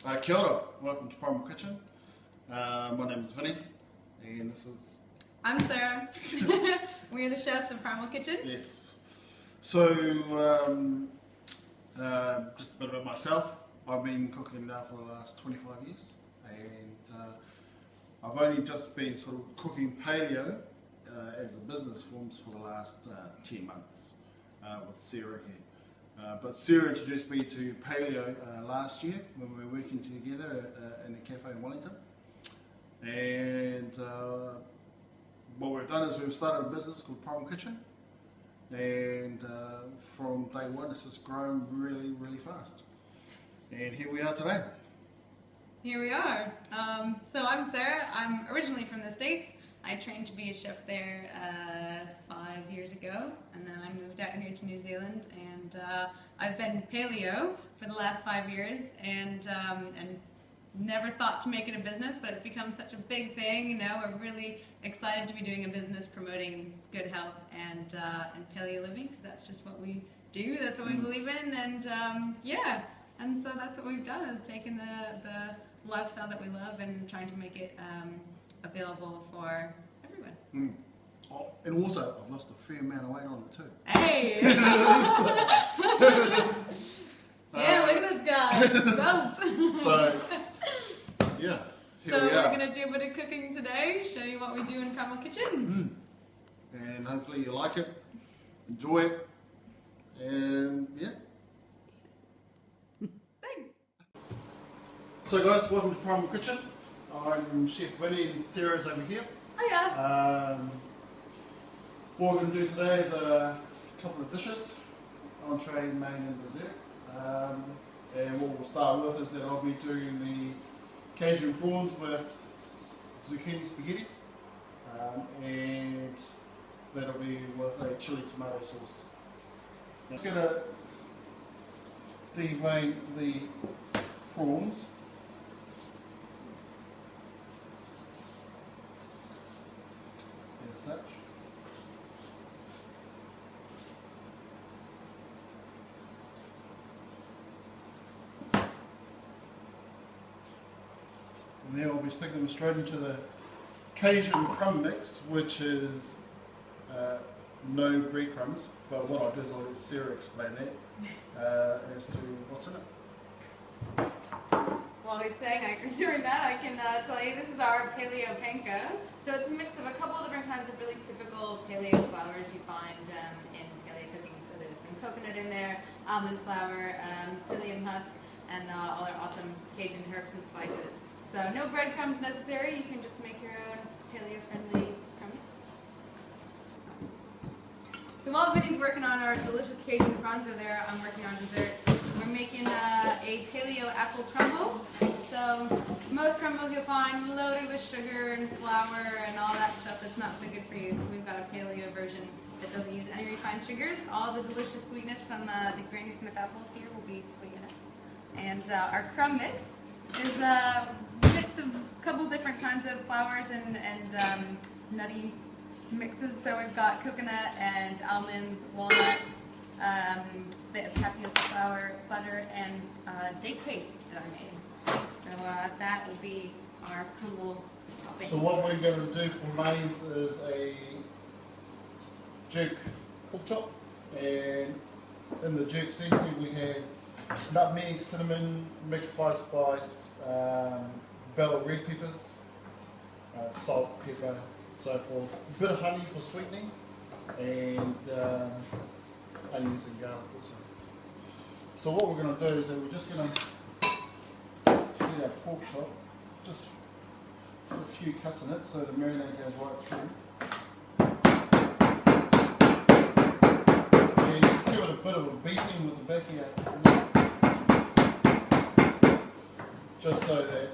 Kia ora, welcome to Primal Kitchen. My name is Vinnie, and this is... I'm Sarah. We're the chefs of Primal Kitchen. Yes. So, just a bit about myself. I've been cooking now for the last 25 years, and I've only just been sort of cooking paleo as a business for the last 10 months with Sarah here. But Sarah introduced me to paleo last year when we were working together in a cafe in Wellington. And what we've done is we've started a business called Primal Kitchen. And from day one, it's just grown really, really fast. And here we are today. Here we are. So I'm Sarah. I'm originally from the States. I trained to be a chef there 5 years ago, and then I moved out here to New Zealand, and I've been paleo for the last 5 years, and never thought to make it a business, but it's become such a big thing. You know, we're really excited to be doing a business promoting good health and paleo living, because that's just what we do. That's what we believe in, and yeah, and so that's what we've done, is taken the lifestyle that we love and trying to make it available for everyone. Oh, and also, I've lost a fair amount of weight on it too. Hey! Yeah, look at this guy. Svelte. So, yeah, here we are. We're going to do a bit of cooking today, show you what we do in Primal Kitchen. And hopefully you like it, enjoy it, and yeah. Thanks. So guys, welcome to Primal Kitchen. I'm Chef Vinnie and Sarah's over here. Hiya. What we're going to do today is a couple of dishes, entree, main and dessert. And what we'll start with is that I'll be doing the Cajun prawns with zucchini spaghetti, and that'll be with a chili tomato sauce. I'm just going to devein the prawns. As such. And then I'll be sticking them straight into the Cajun crumb mix, which is no breadcrumbs, but what I'll do is I'll let Sarah explain that as to what's in it. While he's saying during that, I can tell you this is our paleo panko. So it's a mix of a couple of different kinds of really typical paleo flours you find in paleo cooking. So there's some coconut in there, almond flour, psyllium husk, and all our awesome Cajun herbs and spices. So no breadcrumbs necessary. You can just make your own paleo-friendly crumb mix. So while Vinny's working on our delicious Cajun prawns over there, I'm working on dessert. We're making a paleo apple crumble. So most crumbles you'll find loaded with sugar and flour and all that stuff that's not so good for you. So we've got a paleo version that doesn't use any refined sugars. All the delicious sweetness from the Granny Smith apples here will be sweet enough. And our crumb mix is a mix of a couple different kinds of flours and nutty mixes. So we've got coconut and almonds, walnuts, bit of tapioca flour, butter, and date paste that I made. So that will be our crumble topping. So what we're going to do for mains is a jerk pork chop, and in the jerk seasoning we have nutmeg, cinnamon, mixed five spice, bell red peppers, salt, pepper, so forth. A bit of honey for sweetening, and onions and garlic also. So what we're going to do is that we're just going to get our pork chop, just put a few cuts in it so the marinade goes right through. And you just give it a bit of a beating with the back of your knife, just so that it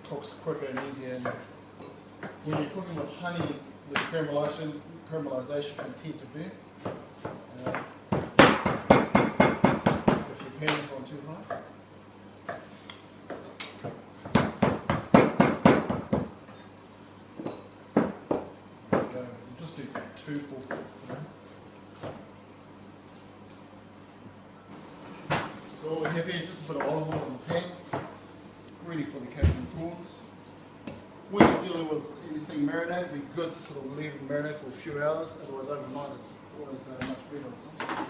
cooks quicker and easier. And when you're cooking with honey, the caramelization can tend to burn. If your pan is on too high. We'll just do 2 pork chops today. So what we have here is just a bit of olive oil in the pan. for the Cajun prawns. When you're dealing with anything marinated, it'd be good to sort of leave it marinate for a few hours, otherwise overnight is always much better, of course.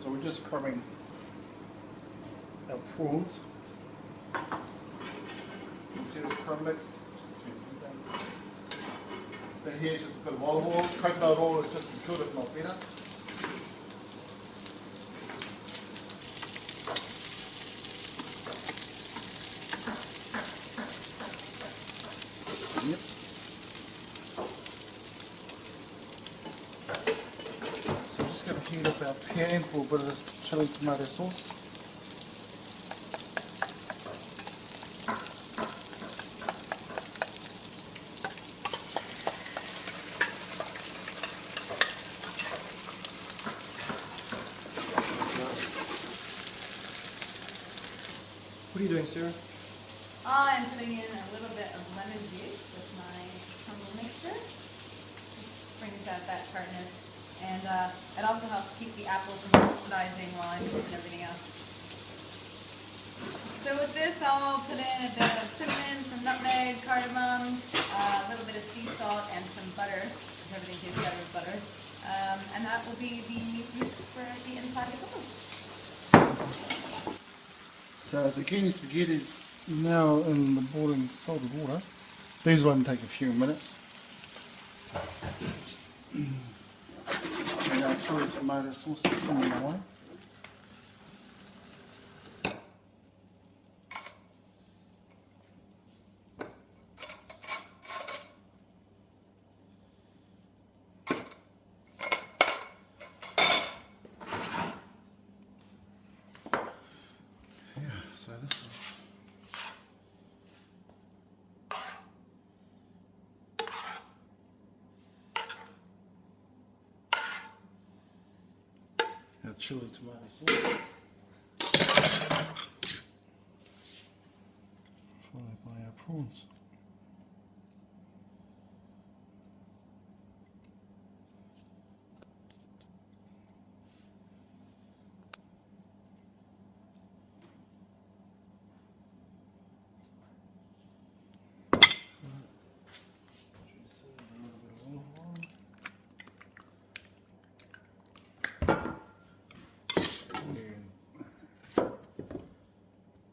So we're just crumbing our prawns. You can see the crumb mix. Then here's just a bit of olive oil. Coconut oil is just as good, if not better. Yep. So I'm just going to heat up our pan for a bit of this chili tomato sauce. What are you doing, Sarah? I'm putting in a little bit of lemon juice with my crumble mixture. Just brings out that tartness. And it also helps keep the apples from oxidizing while I'm mixing everything else. So with this, I'll put in a bit of cinnamon, some nutmeg, cardamom, a little bit of sea salt, and some butter, because everything tastes better with butter. And that will be the mix for the inside of the cookbook. So zucchini spaghetti is now in the boiling salted water. These will only take a few minutes. And our chili tomato sauce is simmering away. So this is our chili tomato sauce, followed by our prawns.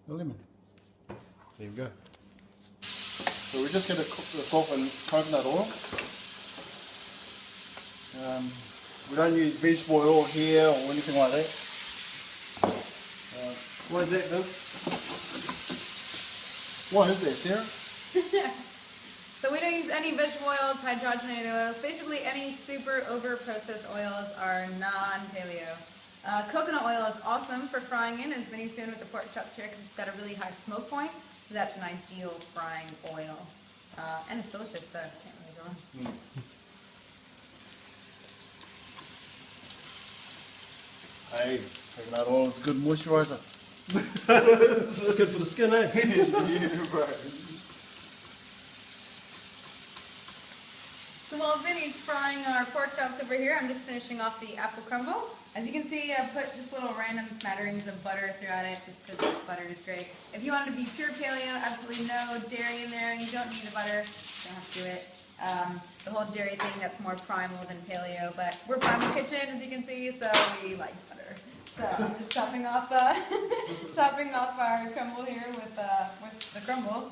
The lemon. There we go. So we're just going to cook this off in coconut oil. We don't use vegetable oil here or anything like that. Why is that, Bill? What is that, Sarah? So we don't use any vegetable oils, hydrogenated oils. Basically any super over-processed oils are non-paleo. Coconut oil is awesome for frying in, as Vinny's doing with the pork chops here, because it's got a really high smoke point. So that's an ideal frying oil. And it's delicious, so can't really go wrong. Hey, coconut oil is a good moisturizer. It's good for the skin, eh? Yeah, right. So while Vinny's frying our pork chops over here, I'm just finishing off the apple crumble. As you can see, I put just little random smatterings of butter throughout it, just because butter is great. If you want it to be pure paleo, absolutely no dairy in there. You don't need the butter. You don't have to do it. The whole dairy thing, that's more primal than paleo, but we're Primal Kitchen, as you can see, so we like butter. So I'm just topping off, topping off our crumble here with the crumble.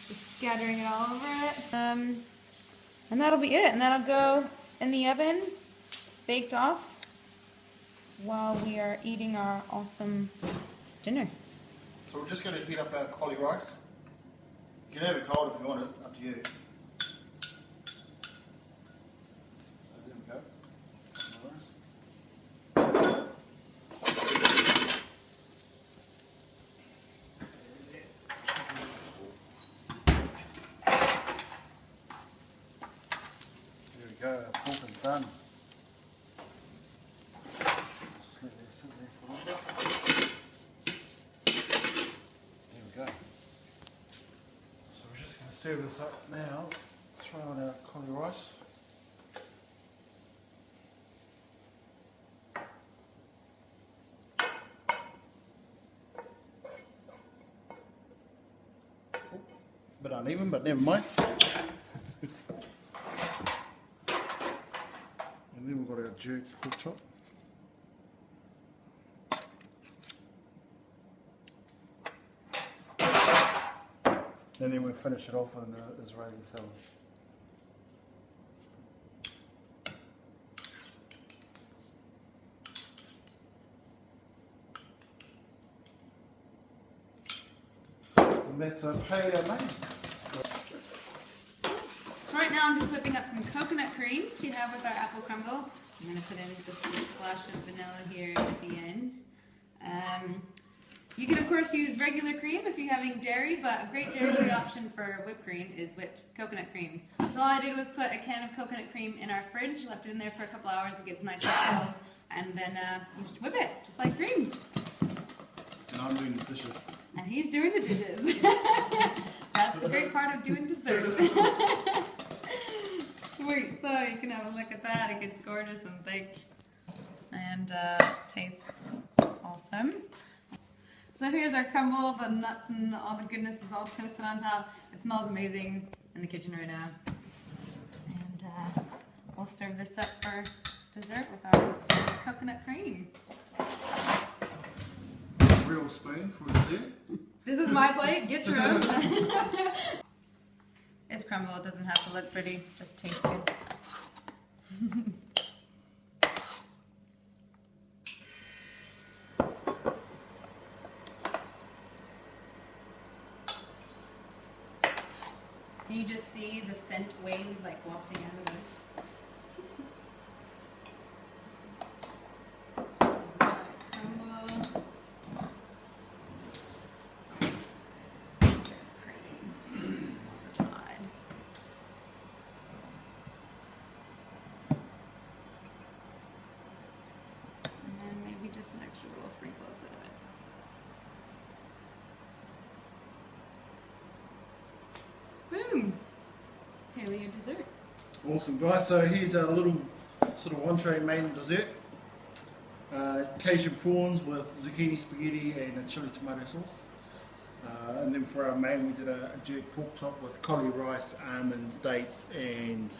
Just scattering it all over it. And that'll be it. And that'll go in the oven, baked off, while we are eating our awesome dinner. So we're just going to heat up our cauli rice. You can have it cold if you want it, up to you. So there we go. Nice. There we go, our pork is done. Just let that sit there for a little bit. There we go. So we're just going to serve this up now. Throw in our cauli rice. bit uneven, but never mind. And then we've got our jerked pork chop. And then we'll finish it off with an Israeli salad. And that's a paleo made. So right now I'm just whipping up some coconut cream to have with our apple crumble. I'm going to put in just a splash of vanilla here at the end. You can of course use regular cream if you're having dairy, but a great dairy-free option for whipped cream is whipped coconut cream. So all I did was put a can of coconut cream in our fridge, left it in there for a couple hours, it gets nice and chilled, and then you just whip it, just like cream. And I'm doing the dishes. And he's doing the dishes. That's the great part of doing dessert. Sweet, so you can have a look at that, it gets gorgeous and thick, and tastes awesome. So here's our crumble, the nuts and all the goodness is all toasted on top. It smells amazing in the kitchen right now. And we'll serve this up for dessert with our coconut cream. Real spoon for dessert. This is my plate, get your own. It's crumble, it doesn't have to look pretty, just taste good. Can you just see the scent waves like wafting out of it? Crumble. Cream on the side. And then maybe just an extra little sprinkle of cinnamon. Boom! Paleo dessert. Awesome guys, so here's our little sort of entree main dessert. Cajun prawns with zucchini spaghetti and a chili tomato sauce. And then for our main we did a jerk pork chop with cauli rice, almonds, dates and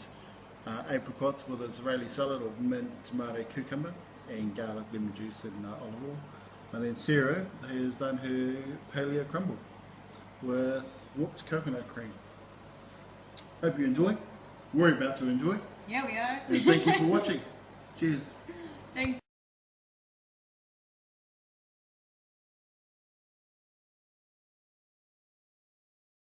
apricots with Israeli salad of mint, tomato, cucumber and garlic, lemon juice and olive oil. And then Sarah has done her paleo crumble with whooped coconut cream. Hope you enjoy. We're about to enjoy. Yeah, we are. And thank you for watching. Cheers. Thanks.